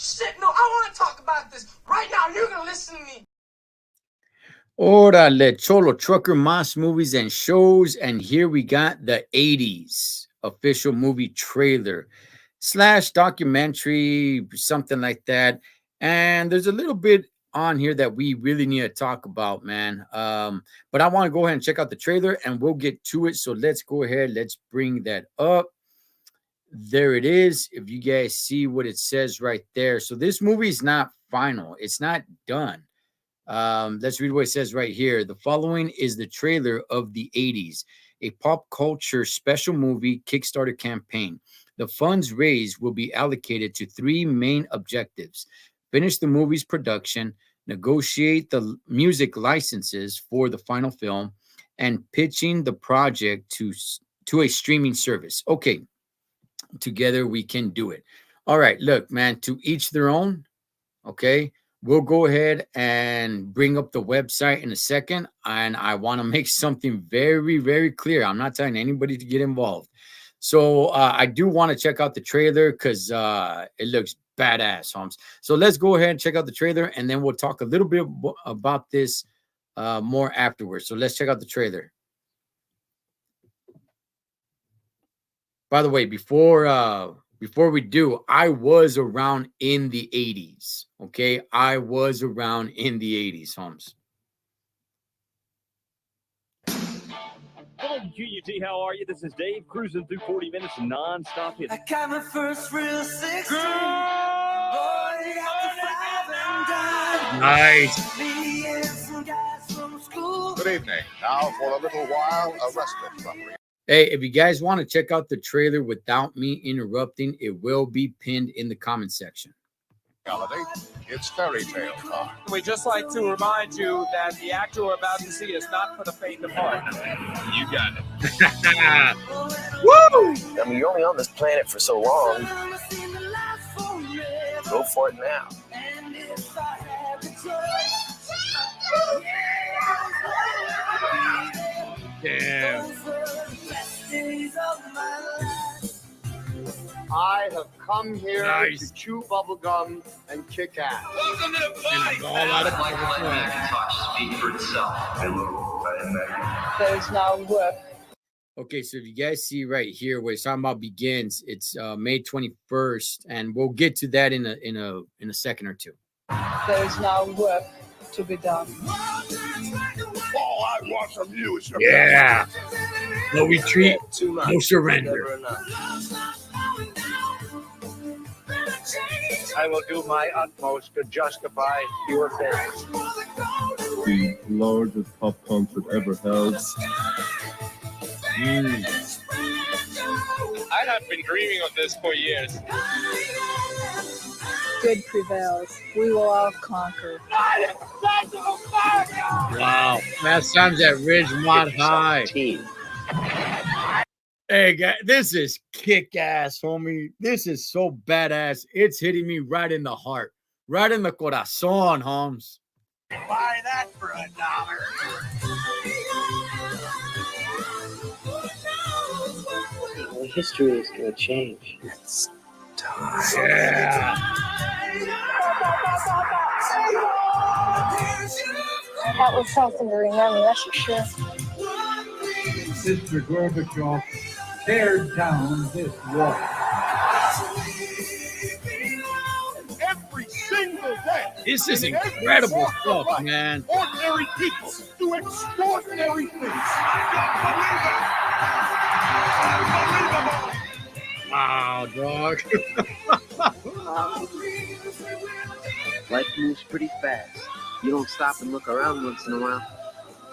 Shit, no, I want to talk about this right now. You're gonna listen to me. Órale, Cholo Trucker Mas movies and shows. And here we got the 80s official movie trailer slash documentary, something like that. And there's a little bit on here that we really need to talk about, man. But I want to go ahead and check out the trailer and we'll get to it. So let's go ahead. Let's bring that up. There it is. If you guys see what it says right there. So this movie is not final. It's not done. Let's read what it says right here. The following is the trailer of the 80s, a pop culture special movie Kickstarter campaign. The funds raised will be allocated to three main objectives: finish the movie's production, negotiate the music licenses for the final film, and pitching the project to a streaming service. Okay, together we can do it. All right, look, man, to each their own. Okay, we'll go ahead and bring up the website in a second. And I want to make something very, very clear. I'm not telling anybody to get involved. So I do want to check out the trailer because it looks badass, Holmes. So let's go ahead and check out the trailer and then we'll talk a little bit about this more afterwards. So let's check out the trailer. By the way, before we do, I was around in the 80s. Okay, I was around in the 80s, Holmes. Hello, QUT. How are you? This is Dave cruising through 40 minutes non-stop hits. I got my first real 16. Nice. Good evening. Now, for a little while, a respite from reality. Hey, if you guys want to check out the trailer without me interrupting, it will be pinned in the comment section. It's fairy tale time. We'd just like to remind you that the actor we're about to see is not for the faint of heart. You got it. Woo! I mean, you're only on this planet for so long. Go for it now. Damn. I have come here Nice. to chew bubblegum and kick ass. Welcome to the party. And all out of Speak for itself. Hello, I am Maggie. There's no work. Okay, so if you guys see right here where it's talking about begins, it's May 21st, and we'll get to that in a second or two. There's no work to be done. All I want from you is your Yeah. No retreat, Too much. no surrender. Never enough. I will do my utmost to justify your offense. The largest pop concert ever held. I have been dreaming of this for years. Good prevails. We will all conquer. Wow. Last time's at Ridgemont High. Hey, guys, this is kick-ass, homie. This is so badass. It's hitting me right in the heart. Right in the corazón, Holmes. Buy that for $1. Well, history is going to change. It's time. Yeah. That was something to remember, that's for sure. Mr. Gorbachev tear down this wall. every single day. This is incredible stuff, man. Ordinary people do extraordinary things. Wow, dog. Life moves pretty fast. You don't stop and look around once in a while,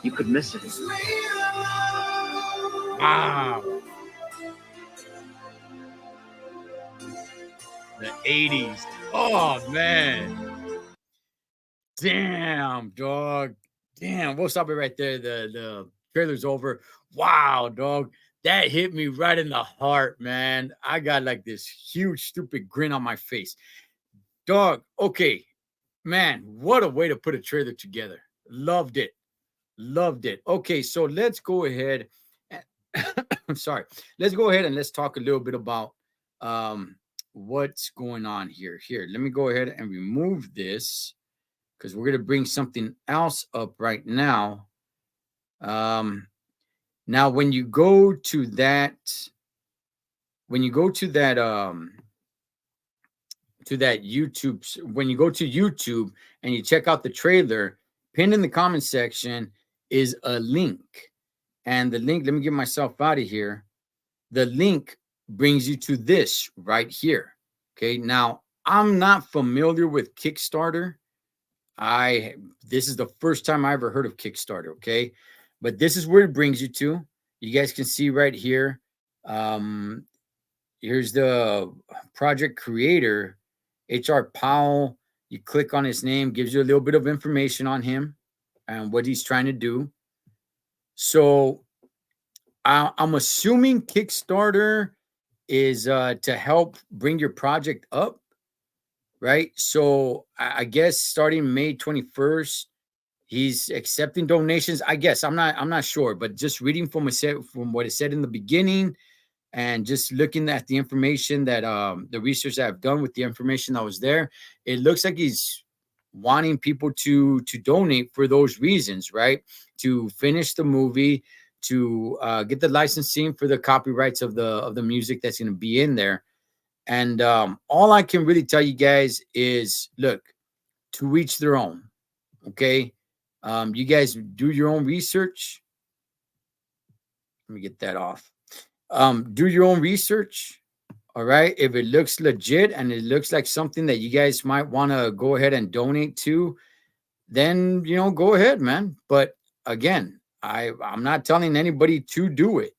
you could miss it. Wow. The 80s. Oh, man. Damn, dog. Damn, we'll stop it right there. The trailer's over. Wow, dog. That hit me right in the heart, man. I got like this huge, stupid grin on my face. Dog, okay. Man, what a way to put a trailer together. Loved it. Loved it. Okay, so let's go ahead. I'm sorry. Let's go ahead and let's talk a little bit about what's going on here. Here, let me go ahead and remove this because we're going to bring something else up right now. Now, when you go to that YouTube, when you go to YouTube and you check out the trailer, pinned in the comment section is a link. And the link, let me get myself out of here. The link brings you to this right here. Okay. Now, I'm not familiar with Kickstarter. This is the first time I ever heard of Kickstarter. Okay. But this is where it brings you to. You guys can see right here. Here's the project creator, HR Powell. You click on his name, gives you a little bit of information on him and what he's trying to do. So I'm assuming Kickstarter is to help bring your project up, right? So I guess starting May 21st, he's accepting donations. I guess I'm not sure, but just reading from what it said in the beginning, and just looking at the information that the research that I've done with the information that was there, it looks like he's wanting people to donate for those reasons, right? To finish the movie, to get the licensing for the copyrights of the music that's going to be in there. And all I can really tell you guys is, look, to each their own. Okay, you guys do your own research. Let me get that off. Do your own research. All right. If it looks legit and it looks like something that you guys might want to go ahead and donate to, then, go ahead, man. But again, I'm not telling anybody to do it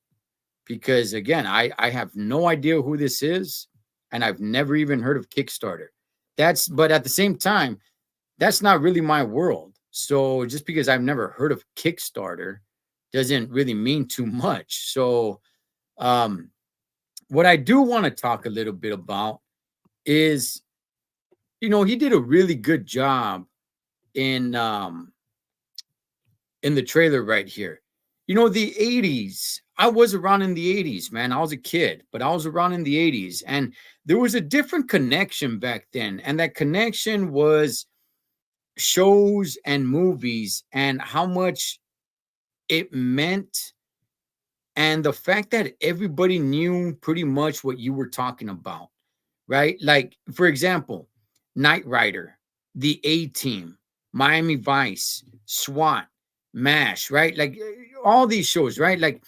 because, again, I have no idea who this is and I've never even heard of Kickstarter. But at the same time, that's not really my world. So just because I've never heard of Kickstarter doesn't really mean too much. So, what I do want to talk a little bit about is, he did a really good job in the trailer right here. The 80s, I was around in the 80s, man. I was a kid, but I was around in the 80s, and there was a different connection back then. And that connection was shows and movies and how much it meant. And the fact that everybody knew pretty much what you were talking about, right? Like, for example, Knight Rider, the A-Team, Miami Vice, SWAT, M.A.S, right? Like all these shows, right? Like,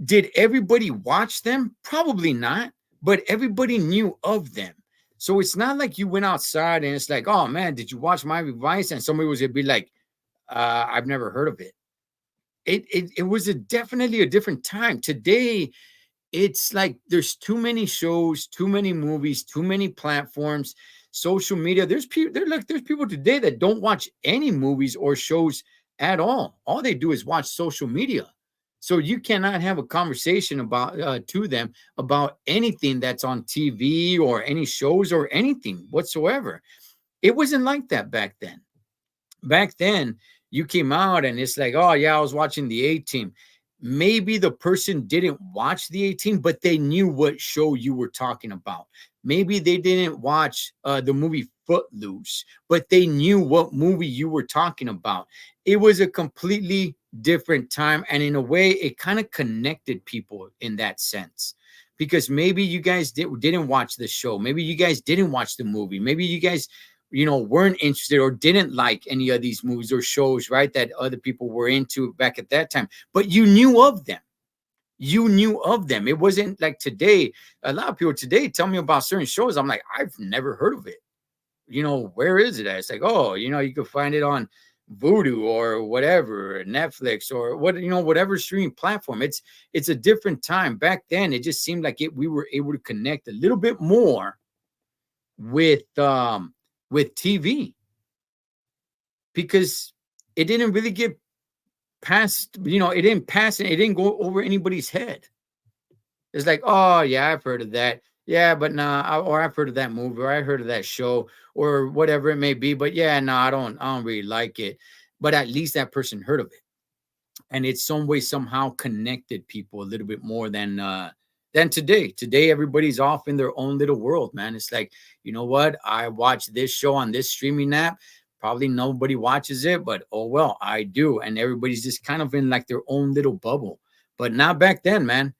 did everybody watch them? Probably not, but everybody knew of them. So it's not like you went outside and it's like, oh man, did you watch Miami Vice? And somebody was gonna be like, I've never heard of it. It was definitely a different time. Today, it's like there's too many shows, too many movies, too many platforms, social media. There's people today that don't watch any movies or shows at all. All they do is watch social media. So you cannot have a conversation about to them about anything that's on TV or any shows or anything whatsoever. It wasn't like that back then. Back then, you came out and it's like, oh yeah, I was watching the A-Team. Maybe the person didn't watch the A-Team, but they knew what show you were talking about. Maybe they didn't watch the movie Footloose, but they knew what movie you were talking about. It was a completely different time. And in a way, it kind of connected people in that sense. Because maybe you guys didn't watch the show. Maybe you guys didn't watch the movie. Maybe you guys weren't interested or didn't like any of these movies or shows, right, that other people were into back at that time, but you knew of them. You knew of them. It wasn't like today. A lot of people today tell me about certain shows. I'm like, I've never heard of it. Where is it at? It's like, oh, you can find it on Vudu or whatever, Netflix or whatever streaming platform. It's a different time. Back then, it just seemed like we were able to connect a little bit more with TV, because it didn't really get past, it didn't pass and it didn't go over anybody's head. It's like, oh yeah, I've heard of that. Yeah, but nah, or I've heard of that movie, or I heard of that show, or whatever it may be. But yeah, no, I don't really like it. But at least that person heard of it. And it's some way somehow connected people a little bit more than than today. Today, everybody's off in their own little world, man. It's like, you know what? I watch this show on this streaming app. Probably nobody watches it, but oh well, I do. And everybody's just kind of in like their own little bubble. But not back then, man.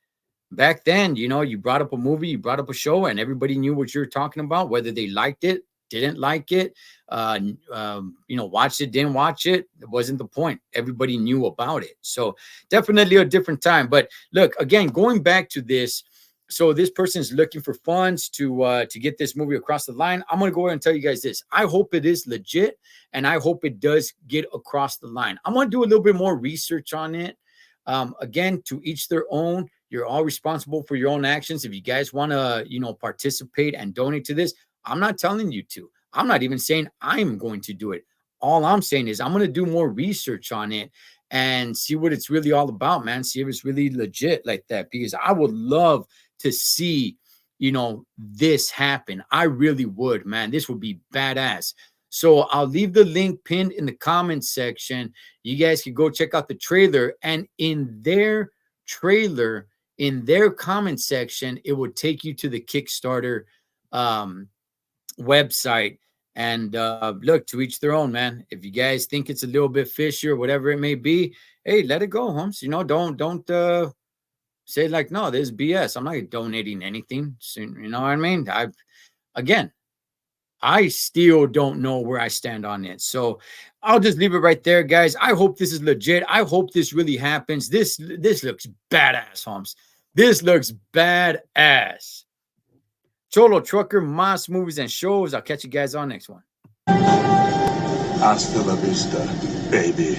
Back then, you know, you brought up a movie, you brought up a show, and everybody knew what you were talking about, whether they liked it, didn't like it, you know, watched it, didn't watch it. It wasn't the point. Everybody knew about it. So definitely a different time. But look, again, going back to this, so this person is looking for funds to get this movie across the line. I'm going to go ahead and tell you guys this. I hope it is legit, and I hope it does get across the line. I'm going to do a little bit more research on it. Again, to each their own. You're all responsible for your own actions. If you guys want to, you know, participate and donate to this, I'm not telling you to. I'm not even saying I'm going to do it. All I'm saying is I'm going to do more research on it and see what it's really all about, man. See if it's really legit like that, because I would love to see, you know, this happen. I really would, man. This would be badass. So I'll leave the link pinned in the comments section. You guys can go check out the trailer, and in their trailer, in their comment section, it would take you to the Kickstarter website. And look, to each their own, man. If you guys think it's a little bit fishy or whatever it may be, hey, let it go, Holmes. You know, don't say like, no, this is BS. I'm not donating anything. So, you know what I mean? I still don't know where I stand on it. So I'll just leave it right there, guys. I hope this is legit. I hope this really happens. This looks badass, Holmes. This looks badass. Cholo Trucker, M.A.S. Movies and Shows. I'll catch you guys on next one. Hasta la vista, baby.